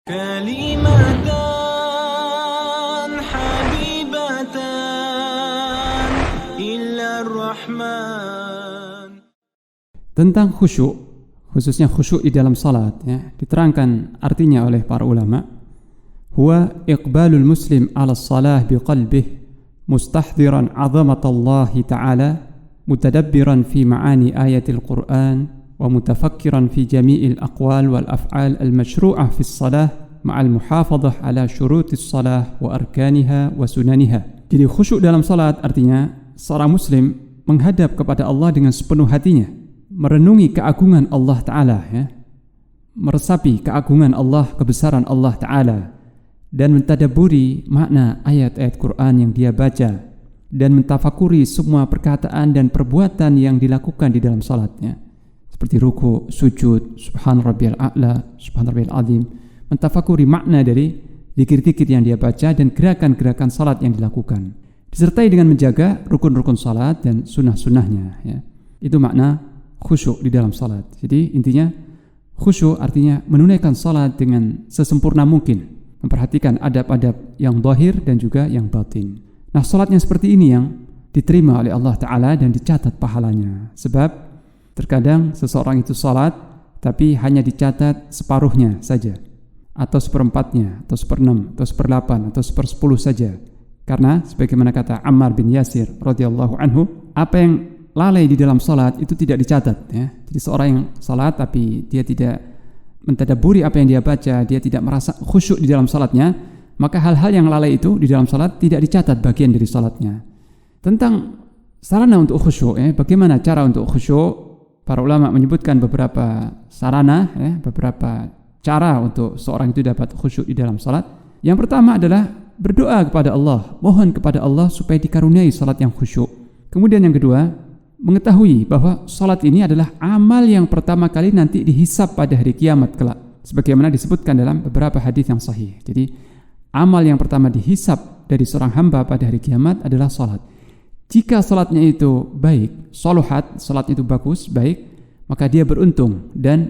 كلمتان حبيبتان إلى الرحمن. Tentang khusyuk, khususnya khusyuk di dalam salat, ya, diterangkan artinya oleh para ulama, huwa iqbalul muslim ala salah biqalbih mustahdhiran 'azamatallahi ta'ala mutadabbiran fi ma'ani ayatil Qur'an wa mutafakkiran fi jami'il aqwal wal af'al al-mashru'ah fi salah ma'al muhafadhah ala syurutis salah wa arkaniha wa sunaniha. Jadi khusyuk dalam salat artinya seorang muslim menghadap kepada Allah dengan sepenuh hatinya, merenungi keagungan Allah Ta'ala, ya, meresapi keagungan Allah, kebesaran Allah Ta'ala, dan mentadaburi makna ayat-ayat Quran yang dia baca, dan mentafakuri semua perkataan dan perbuatan yang dilakukan di dalam salatnya, seperti ruku, sujud, subhan rabbiyal a'la, subhan rabbiyal azim, mentafakuri makna dari zikir-zikir yang dia baca dan gerakan-gerakan salat yang dilakukan, disertai dengan menjaga rukun-rukun salat dan sunnah-sunnahnya, ya. Itu makna khusyuk di dalam salat. Jadi intinya khusyuk artinya menunaikan salat dengan sesempurna mungkin, memperhatikan adab-adab yang zahir dan juga yang batin. Nah, salatnya seperti ini yang diterima oleh Allah Ta'ala dan dicatat pahalanya. Sebab terkadang seseorang itu salat tapi hanya dicatat separuhnya saja, atau seperempatnya, atau seperenam, atau seperdelapan, atau sepersepuluh saja. Karena sebagaimana kata Ammar bin Yasir radhiyallahu anhu, apa yang lalai di dalam salat itu tidak dicatat, ya. Jadi seorang yang salat tapi dia tidak mentadabburi apa yang dia baca, dia tidak merasa khusyuk di dalam salatnya, maka hal-hal yang lalai itu di dalam salat tidak dicatat bagian dari salatnya. Tentang sarana untuk khusyuk, ya, bagaimana cara untuk khusyuk? Para ulama menyebutkan beberapa sarana, ya, beberapa cara untuk seorang itu dapat khusyuk di dalam salat. Yang pertama adalah berdoa kepada Allah, mohon kepada Allah supaya dikaruniai salat yang khusyuk. Kemudian yang kedua, mengetahui bahwa salat ini adalah amal yang pertama kali nanti dihisab pada hari kiamat kelak, sebagaimana disebutkan dalam beberapa hadis yang sahih. Jadi amal yang pertama dihisab dari seorang hamba pada hari kiamat adalah salat. Jika salatnya itu baik, soluhat, salatnya itu bagus, baik, maka dia beruntung dan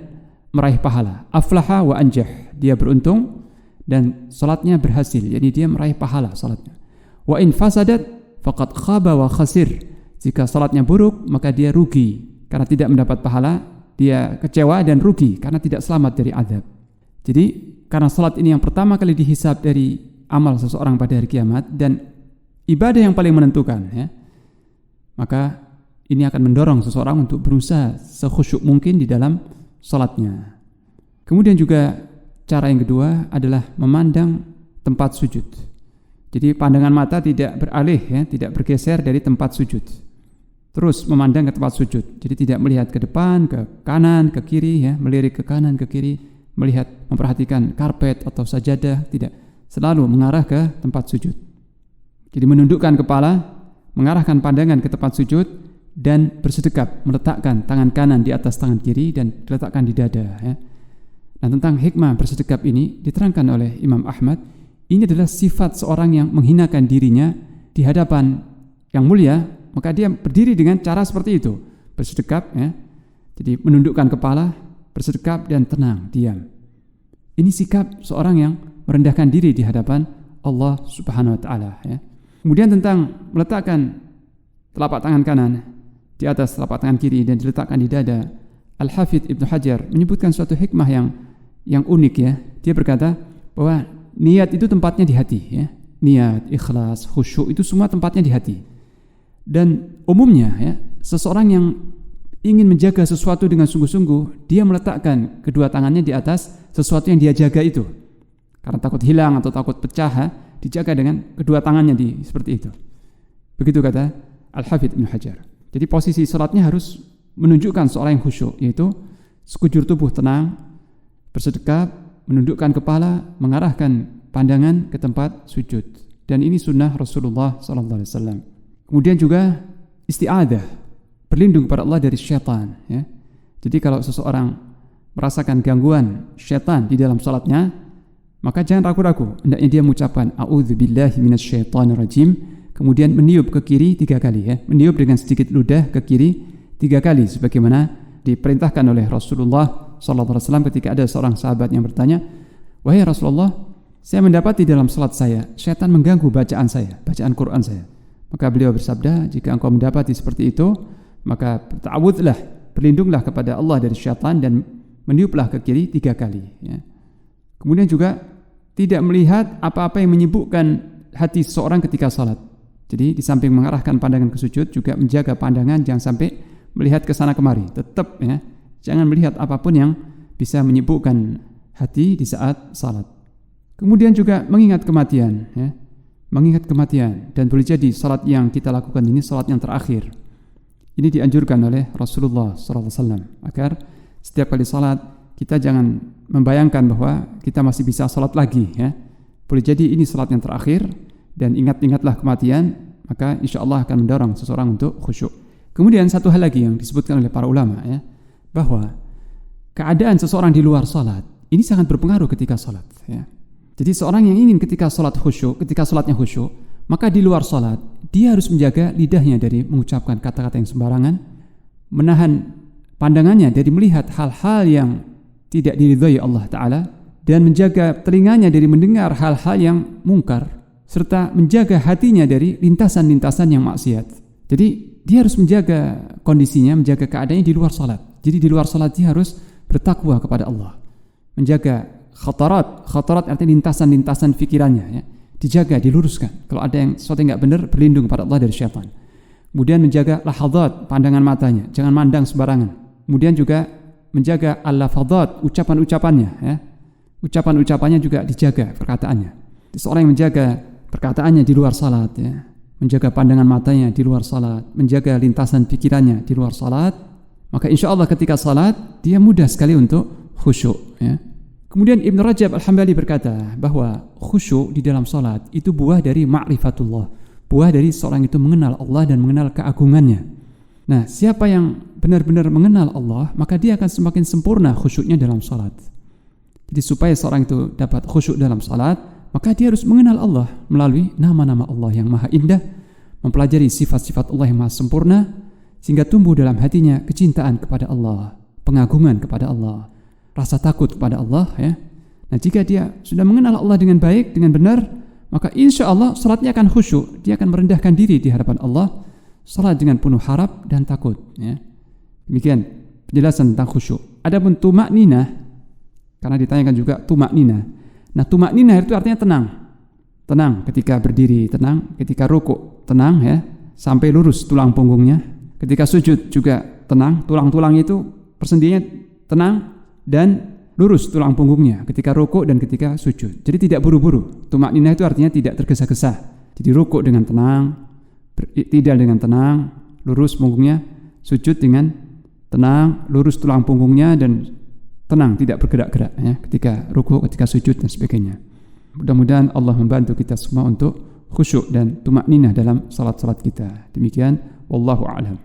meraih pahala. Aflaha wa anjah, dia beruntung dan salatnya berhasil, jadi dia meraih pahala salatnya. Wa in fasadat faqad khaba wa khasir, jika salatnya buruk maka dia rugi karena tidak mendapat pahala, dia kecewa dan rugi karena tidak selamat dari azab. Jadi karena salat ini yang pertama kali dihisab dari amal seseorang pada hari kiamat dan ibadah yang paling menentukan, ya, maka ini akan mendorong seseorang untuk berusaha sekhusyuk mungkin di dalam salatnya. Kemudian juga cara yang kedua adalah memandang tempat sujud. Jadi pandangan mata tidak beralih, ya, tidak bergeser dari tempat sujud, terus memandang ke tempat sujud. Jadi tidak melihat ke depan, ke kanan, ke kiri, ya, melirik ke kanan, ke kiri, melihat, memperhatikan karpet atau sajadah, tidak, selalu mengarah ke tempat sujud. Jadi menundukkan kepala, mengarahkan pandangan ke tempat sujud, dan bersedekap, meletakkan tangan kanan di atas tangan kiri dan diletakkan di dada, ya. Nah, tentang hikmah bersedekap ini diterangkan oleh Imam Ahmad, ini adalah sifat seorang yang menghinakan dirinya di hadapan yang mulia, maka dia berdiri dengan cara seperti itu, bersedekap, ya. Jadi menundukkan kepala, bersedekap dan tenang, diam. Ini sikap seorang yang merendahkan diri di hadapan Allah Subhanahu wa taala, ya. Kemudian tentang meletakkan telapak tangan kanan di atas telapak tangan kiri dan diletakkan di dada, Al-Hafidz Ibnu Hajar menyebutkan suatu hikmah yang unik, ya. Dia berkata bahwa niat itu tempatnya di hati, ya. Niat, ikhlas, khusyuk itu semua tempatnya di hati. Dan umumnya, ya, seseorang yang ingin menjaga sesuatu dengan sungguh-sungguh, dia meletakkan kedua tangannya di atas sesuatu yang dia jaga itu. Karena takut hilang atau takut pecah, ya, dijaga dengan kedua tangannya seperti itu. Begitu kata Al-Hafidz Ibnu Hajar. Jadi posisi salatnya harus menunjukkan seorang yang khusyuk, yaitu sekujur tubuh tenang, bersedekap, menundukkan kepala, mengarahkan pandangan ke tempat sujud. Dan ini sunnah Rasulullah SAW. Kemudian juga isti'adah, berlindung kepada Allah dari syaitan, ya. Jadi kalau seseorang merasakan gangguan syaitan di dalam salatnya, maka jangan ragu-ragu, hendaknya dia mengucapkan a'udzubillahi minasyaitonirrajim, kemudian meniup ke kiri 3 kali, ya. Meniup dengan sedikit ludah ke kiri 3 kali, sebagaimana diperintahkan oleh Rasulullah SAW ketika ada seorang sahabat yang bertanya, wahai Rasulullah, saya mendapati dalam salat saya syaitan mengganggu bacaan saya, bacaan Quran saya. Maka beliau bersabda, jika engkau mendapati seperti itu, maka ta'awudlah, berlindunglah kepada Allah dari syaitan dan meniuplah ke kiri 3 kali. Ya. Kemudian juga tidak melihat apa-apa yang menyibukkan hati seseorang ketika salat. Jadi di samping mengarahkan pandangan ke sujud, juga menjaga pandangan jangan sampai melihat ke sana kemari. Tetap ya, jangan melihat apapun yang bisa menyibukkan hati di saat salat. Kemudian juga mengingat kematian, ya. Mengingat kematian, dan boleh jadi salat yang kita lakukan ini salat yang terakhir. Ini dianjurkan oleh Rasulullah SAW agar setiap kali salat kita jangan membayangkan bahwa kita masih bisa salat lagi, ya. Boleh jadi ini salat yang terakhir, dan ingat-ingatlah kematian, maka insya Allah akan mendorong seseorang untuk khusyuk. Kemudian satu hal lagi yang disebutkan oleh para ulama, ya, bahwa keadaan seseorang di luar salat ini sangat berpengaruh ketika salat, ya. Jadi seorang yang ingin ketika salat khusyuk, ketika salatnya khusyuk, maka di luar salat dia harus menjaga lidahnya dari mengucapkan kata-kata yang sembarangan, menahan pandangannya dari melihat hal-hal yang tidak diridhai Allah Ta'ala, dan menjaga telinganya dari mendengar hal-hal yang mungkar, serta menjaga hatinya dari lintasan-lintasan yang maksiat. Jadi dia harus menjaga kondisinya, menjaga keadaannya di luar salat. Jadi di luar salat dia harus bertakwa kepada Allah, menjaga khatarat artinya lintasan-lintasan fikirannya, ya, dijaga, diluruskan. Kalau ada yang sesuatu yang nggak benar, berlindung kepada Allah dari syaitan. Kemudian menjaga lahadzat, pandangan matanya, jangan mandang sembarangan. Kemudian juga menjaga al-lafadzat, ucapan-ucapannya, ya. Ucapan-ucapannya juga dijaga, perkataannya. Seorang yang menjaga perkataannya di luar salat, ya, menjaga pandangan matanya di luar salat, menjaga lintasan pikirannya di luar salat, maka insya Allah ketika salat dia mudah sekali untuk khusyuk, ya. Kemudian Ibn Rajab Al-Hambali berkata bahwa khusyuk di dalam salat itu buah dari ma'rifatullah, buah dari seorang itu mengenal Allah dan mengenal keagungannya. Nah, siapa yang benar-benar mengenal Allah, maka dia akan semakin sempurna khusyuknya dalam salat. Jadi supaya seorang itu dapat khusyuk dalam salat, maka dia harus mengenal Allah melalui nama-nama Allah yang maha indah, mempelajari sifat-sifat Allah yang maha sempurna, sehingga tumbuh dalam hatinya kecintaan kepada Allah, pengagungan kepada Allah, rasa takut kepada Allah, ya. Nah, jika dia sudah mengenal Allah dengan baik, dengan benar, maka insya Allah salatnya akan khusyuk. Dia akan merendahkan diri di hadapan Allah, salat dengan penuh harap dan takut, ya. Demikian penjelasan tentang khusyuk. Adapun tumakninah, karena ditanyakan juga tumakninah. Nah, tumakninah itu artinya tenang. Tenang ketika berdiri, tenang ketika rukuk, tenang, ya, sampai lurus tulang punggungnya. Ketika sujud juga tenang, tulang-tulang itu persendiannya tenang dan lurus tulang punggungnya ketika rukuk dan ketika sujud. Jadi tidak buru-buru. Tumakninah itu artinya tidak tergesa-gesa. Jadi rukuk dengan tenang, tidak dengan tenang, lurus punggungnya, sujud dengan tenang, lurus tulang punggungnya dan tenang, tidak bergerak-gerak, ya, ketika rukuk, ketika sujud dan sebagainya. Mudah-mudahan Allah membantu kita semua untuk khusyuk dan tumakninah dalam salat-salat kita. Demikian, wallahu a'lam.